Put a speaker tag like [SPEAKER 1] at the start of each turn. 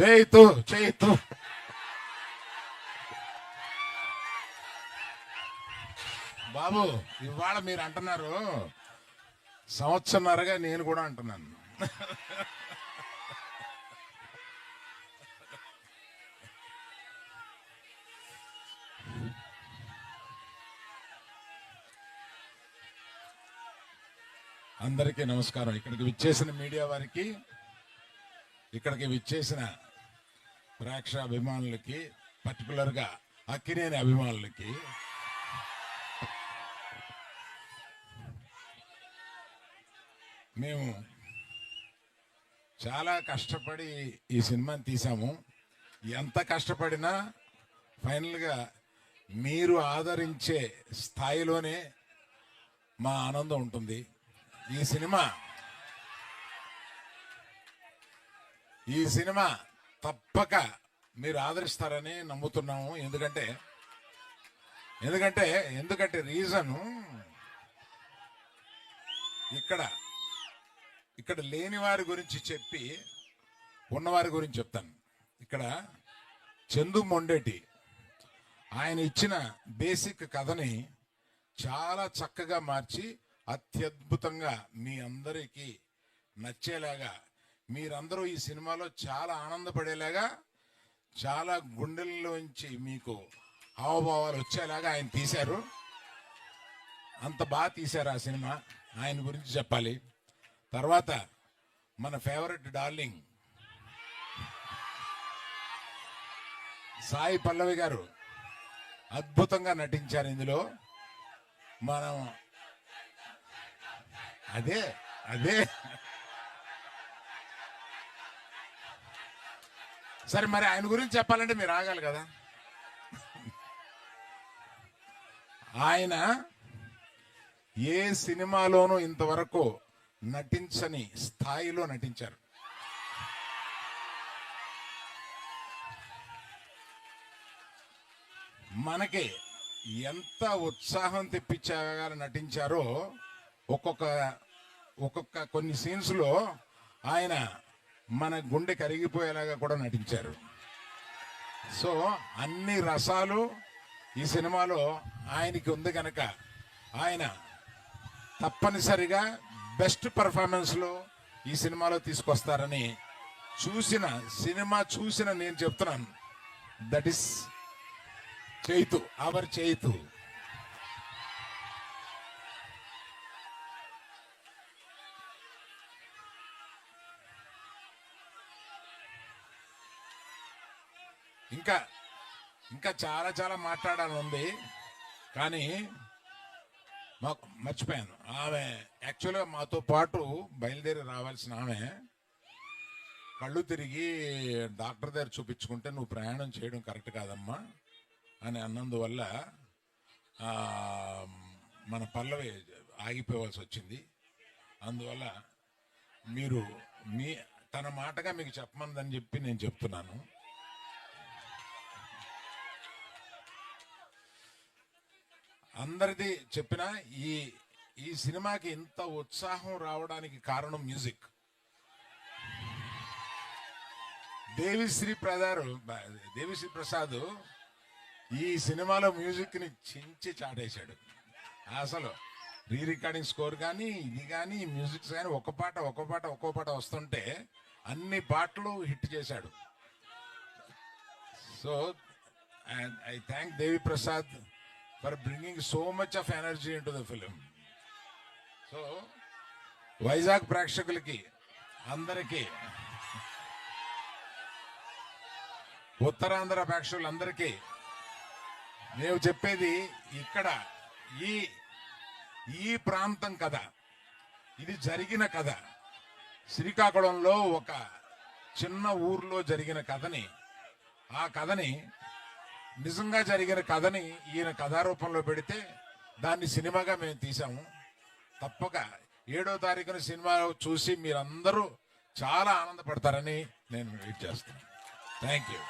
[SPEAKER 1] చేయితు చేయితు. బాబు ఇవాళ మీరు అంటున్నారు, సంవత్సరంన్నరగా నేను కూడా అంటున్నాను. అందరికీ నమస్కారం. ఇక్కడికి విచ్చేసిన మీడియా వారికి, ఇక్కడికి విచ్చేసిన ప్రేక్షాభిమానులకి, పర్టికులర్గా అక్కినేని అభిమానులకి మేము చాలా కష్టపడి ఈ సినిమాని తీసాము. ఎంత కష్టపడినా ఫైనల్గా మీరు ఆదరించే స్థాయిలోనే మా ఆనందం ఉంటుంది. ఈ సినిమా తప్పక మీరు ఆదరిస్తారని నమ్ముతున్నాము. ఎందుకంటే రీజను ఇక్కడ లేని వారి గురించి చెప్పి ఉన్నవారి గురించి చెప్తాను. ఇక్కడ చందు మొండేటి ఆయన ఇచ్చిన బేసిక్ కథని చాలా చక్కగా మార్చి అత్యద్భుతంగా మీ అందరికీ నచ్చేలాగా, మీరందరూ ఈ సినిమాలో చాలా ఆనందపడేలాగా, చాలా గుండెల్లోంచి మీకు హావభావాలు వచ్చేలాగా ఆయన తీశారు. అంత బాగా తీశారు ఆ సినిమా. ఆయన గురించి చెప్పాలి. తర్వాత మన ఫేవరెట్ డార్లింగ్ సాయి పల్లవి గారు అద్భుతంగా నటించారు ఇందులో. మనం అదే సరే, మరి ఆయన గురించి చెప్పాలంటే మీరు ఆగాలి కదా. ఆయన ఏ సినిమాలోనూ ఇంతవరకు నటించని స్థాయిలో నటించారు. మనకి ఎంత ఉత్సాహం తెప్పించగా నటించారో, ఒక్కొక్క కొన్ని సీన్స్లో ఆయన మన గుండె కరిగిపోయేలాగా కూడా నటించారు. సో అన్ని రసాలు ఈ సినిమాలో ఆయనకి ఉంది కనుక ఆయన తప్పనిసరిగా బెస్ట్ పర్ఫార్మెన్స్లో ఈ సినిమాలో తీసుకొస్తారని సినిమా చూసిన నేను చెప్తున్నాను. That is Chaitu, our Chaitu. ఇంకా చాలా చాలా మాట్లాడాలని ఉంది, కానీ మాకు మర్చిపోయాను. ఆమె యాక్చువల్గా మాతో పాటు బయలుదేరి రావాల్సిన ఆమె కళ్ళు తిరిగి డాక్టర్ దగ్గర చూపించుకుంటే నువ్వు ప్రయాణం చేయడం కరెక్ట్ కాదమ్మా అని అన్నందువల్ల మన పల్లవి ఆగిపోవాల్సి వచ్చింది. అందువల్ల మీరు తన మాటగా మీకు చెప్పమందని చెప్పి నేను చెప్తున్నాను. అందరిది చెప్పిన ఈ సినిమాకి ఇంత ఉత్సాహం రావడానికి కారణం మ్యూజిక్. దేవిశ్రీ ప్రసాద్ ఈ సినిమాలో మ్యూజిక్ని చించి చాటేశాడు. అసలు రీ రికార్డింగ్ స్కోర్ కానీ ఇది కానీ మ్యూజిక్స్ కానీ ఒక్కో పాట వస్తుంటే అన్ని పాటలు హిట్ చేశాడు. So I thank Devi Prasad for bringing so much of energy into the film. So Vizag ప్రేక్షకులకి అందరికీ, ఉత్తరాంధ్ర ప్రేక్షకులందరికీ నేను చెప్పేది, ఇక్కడ ఈ ప్రాంతం కథ, ఇది జరిగిన కథ. శ్రీకాకుళంలో ఒక చిన్న ఊర్లో జరిగిన కథని, ఆ కథని నిజంగా జరిగిన కథని ఈయన కథారూపంలో పెడితే దాన్ని సినిమాగా మేము తీసాము. తప్పక 7వ తారీఖున సినిమా చూసి మీరందరూ చాలా ఆనందపడతారని నేను వెయిట్ చేస్తున్నాను. Thank you.